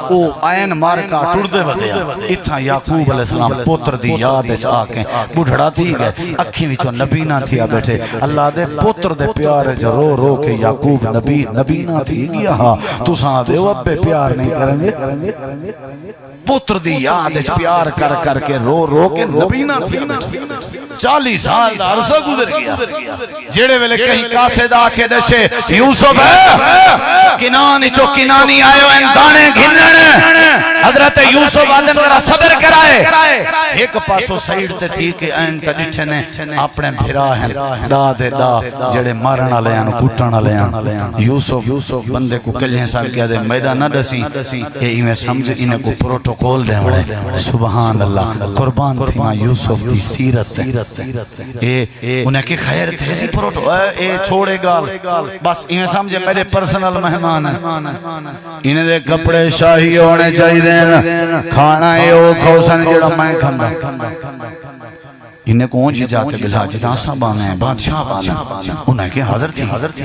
او عین مارکا ٹر دے ودیا اتھا یعقوب علیہ السلام پتر دی یاد وچ آ کے بڈھڑا تھی گئے اکھیں وچوں نبی نہ تھیا بیٹھے اللہ دے پتر دے پیار وچ رو رو کے یعقوب نبی نہ تھی گیا ہاں تساں دے او ابے پیار نہیں کریں گے پتر دی یاد وچ پیار کر کے رو رو کے نبی نہ تھیا بیٹھے 40 سال دا عرصہ گزر گیا جیڑے ویلے کہیں قاصد آکھے دشے یوسف ہے کنانی چو کنانی آئے ہیں دانے گھنن حضرت یوسف آدم ذرا صبر کرائے ایک پاسو سائیڈ تے تھی کہ این تا ڈٹھے نے اپنے بھرا ہیں دا جڑے مارنا لے ہیں کٹنا لے ہیں یوسف بندے کو کلیہیں سال کیا دے میدان نہ دسی اے میں سمجھ انہیں کو پروٹوکول دے بڑے سبحان اللہ قربان تھی ماں یوسف دی سیرت انہیں کی خیر تھے سی پروٹو اے چھوڑے گال بس انہیں سمجھے میرے پرسنل مہمان ہیں انہیں دے کپڑے شاہی ہونے چاہی دین کھانا ہے او کھوسن جڑا میں کھندا انہیں کون جی جاتے بلہا جتنا سا بانے ہیں بادشاہ بانے انہیں کہ حضر تھی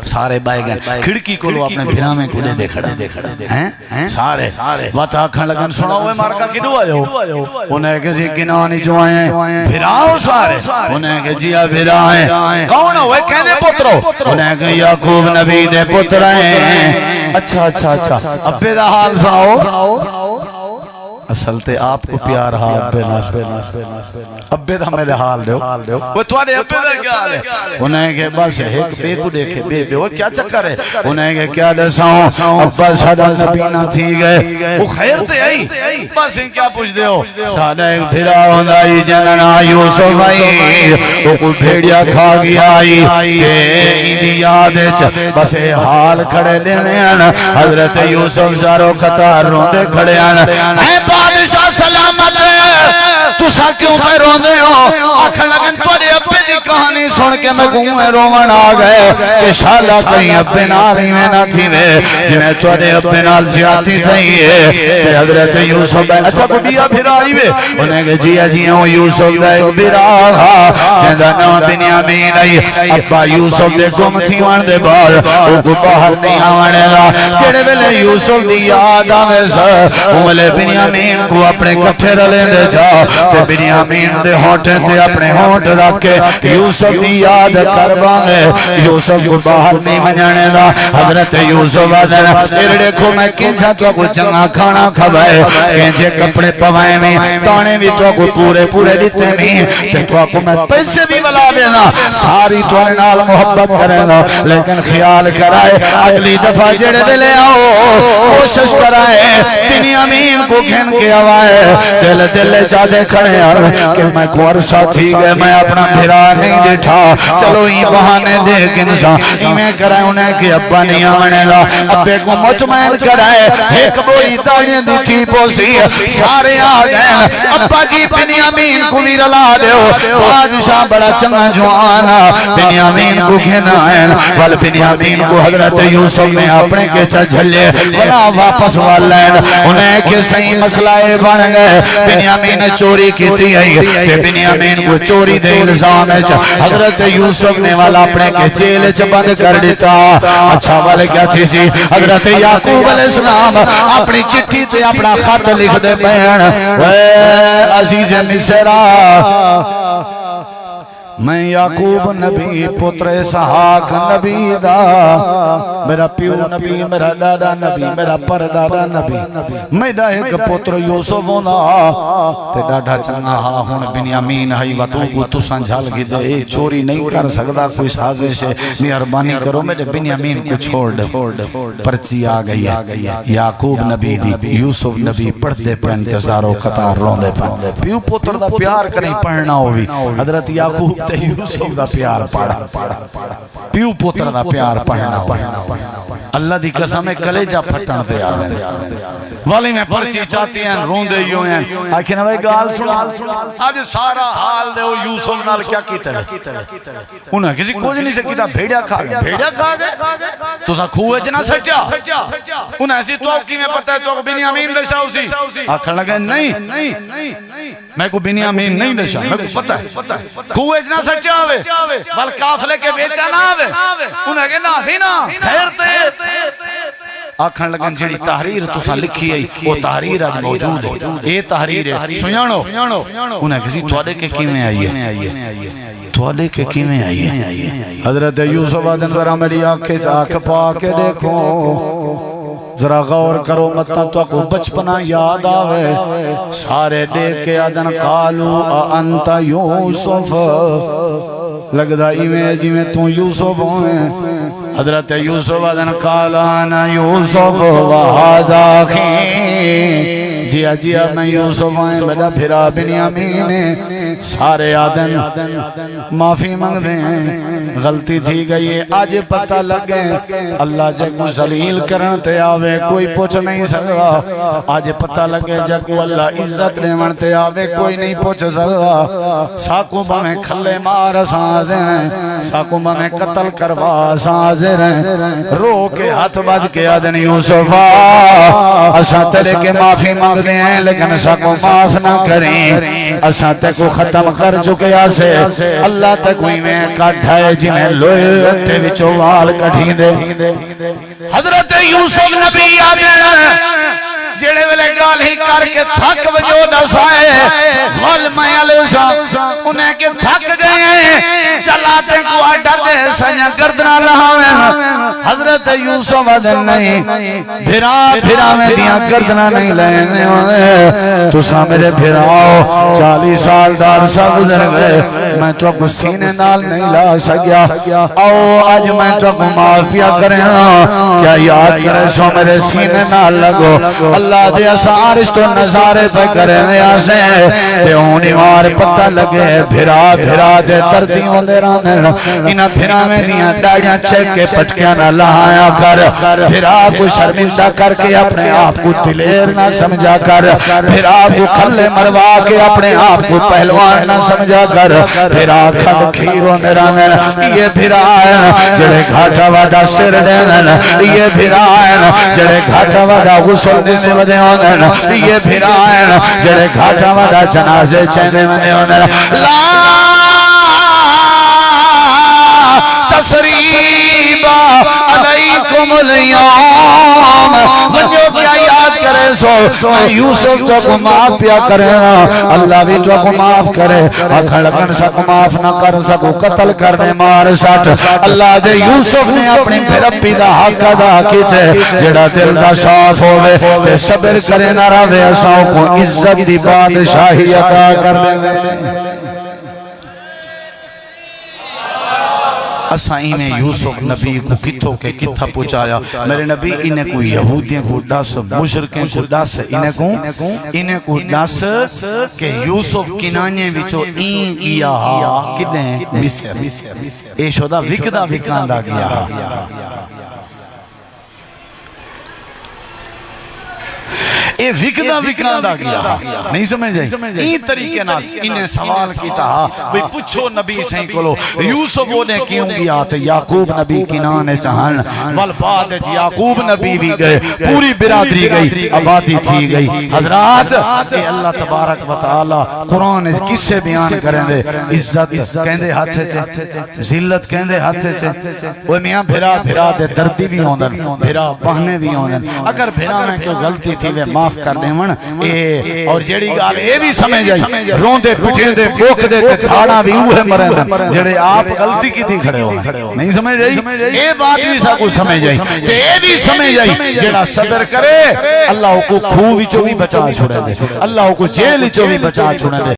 سارے بائے گئے کھڑکی کو لو اپنے بھرا میں کھڑے دے کھڑے سارے واتا کھن لگن سنا ہوئے مارکا کدو آئے ہو انہیں کہ جی کنانی جو آئے ہیں بھراؤ سارے انہیں کہ جی بھرا ہیں کون ہوئے کہنے پترو انہیں کہ یعقوب نبی دے پتر ہیں اچھا ابے دا حال سناؤ اصل تے آپ کو پیار ہاتھ ابے دا میرے حال دیو وہ توانے ابے دا کیا حال ہے انہیں کہ بس ایک بے کو دیکھے بے وہ کیا چکر ہے انہیں کہ کیا دساؤں ابا ساڑھا نبینا تھی گئے وہ خیر تے آئی بس ان کیا پوچھ دے ہو ساڑھا ایک بھرا ہوندائی جننا یوسف آئی وہ کوئی بھیڑیا کھا گیا آئی تے ایدی یادے بس حال کھڑے دینے حضرت یوسف زارو خطار روندے کھڑے اے بادشاہ سلامت تو سا کیوں پہ روندے ہو آکھن لگن توڑے ابے دی کہانی سن کے میں گھومے رومن آ گئے کہ شالا کہیں ابے نال ہی میں نہ تھی میں جنہیں توڑے ابے نال زیادتی تھی ہے حضرت یوسف ہے اچھا کو دیا پھر آئی وے انہیں کہ جی ہوں یوسف دے پھر آگا جندہ نو بنیامین آئی ابا یوسف دے گم تھی وان دے بار او کو باہر نہیں آوانے گا جڑے ویلے یوسف دی یاد آوے سر املے بنیامین کو اپنے کٹھے رلیں دے جا تے بنیامین دے ہونٹیں تے اپنے ہونٹ رکھے یوسف دی یاد کروانے یوسف کو باہر نہیں منجانے دا حضرت یوسف آدھر پھر دیکھو میں کنچا تو کو چنگا کھانا کھوائے کنچے کپڑے پوائے میں تانے بھی تو کو پورے دیتے میں تے تو کو میں پیسے بھی بلا دینا ساری تو نال محبت کرے دا لیکن خیال کرائے اگلی دفعہ جڑے دلے آؤ کوشش کرائے بنیامین کو گھن کے آوائے دل چاہتے کھڑے ہیں کہ میں کو عرصہ تھی گئے میں اپنا بھرا نہیں دیٹھا چلو یہ بہانے دیکھ انسان میں کرائے انہیں کہ ابا نہیں آنے گا ابے کو مطمئن کرائے ایک بوری داڑیاں دی تھی پوسی سارے آ گئے ابا جی بنیامین کو بھی رلا دیو بادشاہ بڑا چنگا جوانا بنیامین کو گھنا ہے وال بنیامین کو حضرت یوسف نے اپنے کے جھلے ولا واپس والین انہیں کہ صحیح مسئلہ بن گئے بنیامین نے چوری کی تھی تے بنیامین کو چوری دے الزام ہے حضرت یوسف نے والا اپنے کے جیل چ بند کر دیتا اچھا والے کیا تھی سی حضرت یعقوب علیہ السلام اپنی چٹھی تے اپنا خط لکھ دے پہن اے عزیز مصر میں یعقوب نبی پتر اسحاق نبی دا میرا پیو نبی میرا دادا نبی میرا پر دادا نبی میرا ایک پتر یوسف ہونا تے ڈاڈا چنگا ہا ہون بنیامین ہائی و تو کو تساں جھل گی دے چوری نہیں کر سکدا کوئی سازش ہے مہربانی کرو میرے بنیامین کو چھوڑ دے پرچی آ گئی یعقوب نبی دی یوسف نبی پڑھتے پہ انتظار و قطار روندے پہ پیو پتر دا پیار کریں پڑھنا ہوئی حضرت یعقوب تے یوسف دا پیار پڑھا پیو پتر دا پیار پڑھنا ہوئی اللہ دی قسم کلیجہ پھٹن دے آویں والی میں پرچی چاہتی ہیں روندے یوں ہیں آکھیں نوے گال سنا آج سارا حال دے ہو یوسف نال کیا کیتا ہے انہیں کسی کوئی نہیں سے کیتا بھیڑیا کھا گئے تو سا کھوئے جنا سچا انہیں ایسی توقی میں پتہ ہے تو بنیامین لشا اسی آکھر لگے نہیں میں کو بنیامین نہیں لشا میں کو پتہ ہے کھوئے جنا سچا آوے بل کافلے کے بیچا نہ آوے انہیں کہنا سی نا خیر تے آکھن لگن جڑی تحریر تساں لکھی ہے وہ تحریر آج موجود ہے یہ تحریر ہے سنیانو انہیں کسی توڑے کے کیمیں آئی ہے توڑے کے کیمیں آئی ہے حضرت یوسف آدن ذرا میری آنکھیں آنکھ پا کے دیکھو ذرا غور کرو مطلب تو کو بچپنا یاد آوے سارے دیکھ کے آدن قالو انت یوسف لگدا ایویں جویں تو یوسف ہوئے حضرت یوسف آدن قال انا یوسف وہذا اخی جیا میں یوسف آئیں میرا پھرا بنیامین سارے آدن معافی مانگ دیں غلطی تھی گئی آج پتہ لگے اللہ جے کو ذلیل کرن تے آوے کوئی پوچھ نہیں سکتا آج پتہ لگے جے کو اللہ عزت دیون تے آوے کوئی نہیں پوچھ سکتا ساکو بمیں کھلے مار سازیں ساکو بمیں قتل کروا سازیں رو کے ہاتھ بد کے آدن یوسفا اساں تیرے کے معافی مانگ دیں لیکن ساکو معاف نہ کریں اساں تے کو ختم کر چکے آسے اللہ تے کوئی میں کٹھائے جنہیں لوئے اٹھے وچو وال کٹھیں دے حضرت یوسف نبی آدھے جڑے ویلے گال ہی کر کے تھک وجود اسائے مل میں علیہ انہیں کہ تھک گئے چلاتے کو آڈر دے سنیا کردنا لہاویں حضرت یوسف عدن نہیں بھرا میں دیا کردنا نہیں لینے تو سا میرے بھراؤ 40 سال دار سا گزر گئے میں تو کو سینے نال نہیں لا سکیا آؤ آج میں تو کو معاف پیا کریں کیا یاد کرے سو میرے سینے نال لگو اللہ دے اسارش تو نظارے پہ کرنے آسے تے ہونی وار پتہ لگے بھرا دے دردیوں دے رانے انہا بھرا میں دیاں ڈاڑیاں چھک کے پچکیاں نہ لہایا کر بھرا کو شرمندہ کر کے اپنے آپ کو دلیر نہ سمجھا کر بھرا کو کھلے مروا کے اپنے آپ کو پہلوان نہ سمجھا کر بھرا کھڑ کھیروں میں رانے یہ بھرا ہے جڑے گھاٹا وعدہ سر دینا یہ بھرا ہے جڑے گھاٹا وعدہ غسل دینے ودے ہونا یہ بھرا ہے جڑے گھاٹا وعدہ جنازے چینے ودے ہونا لا تسریبا علیکم اليوم ونجو کیا یاد کرے سو یوسف تو کو معاف پیا کرے اللہ بھی تو کو معاف کرے اکھڑ لگن سکو معاف نہ کر سکو قتل کرنے مار سٹ اللہ دے یوسف نے اپنی پھرپی دا حق ادا کیتے جڑا دل دا صاف ہوئے تے صبر کرے نہ رہے اساں کو عزت دی بادشاہی عطا کر دے اسائیں میں یوسف نبی کو کتھوں کے کتھا پوچھایا میرے نبی انہیں کو یہودیاں کو ڈاس مشرکیں کو ڈاس انہیں کو ڈاس کہ یوسف کنانے وچو این کیا کدیں مصر اے شدہ وکدہ وکاندہ کیا اے وکدہ کیا نہیں سمجھ جائے این طریقے نال انہیں سوال کیتا بھی پچھو نبی سہیں کلو یوسف وہ نے کیوں گیا تو یعقوب نبی کنانے چاہن والبعد یعقوب نبی بھی گئے پوری برادری گئی آبادی تھی گئی حضرات اے اللہ تبارک و تعالی قرآن کس سے بیان کریں دے عزت کہیں دے ہاتھے چھے ذلت کہیں دے ہاتھے چھے وہ میاں بھرا دے دردی بھی ہوندن بھرا بہنے بھی ہوندن اگر بھرا میں کوئی غلطی تھی وہ معاف معاف کر دیون اے اور جیڑی گال اے بھی سمجھ آئی روندے پٹھیندے بوکدے تے دھاڑا بھی اوہ مرن جڑے آپ غلطی کی تھی کھڑے ہو نہیں سمجھ آئی اے بات بھی سا کو سمجھ آئی تے اے بھی سمجھ آئی جڑا صبر کرے اللہ کو کھو وچوں بھی بچا چھوڑے دے اللہ کو جیل وچوں بھی بچا چھوڑے دے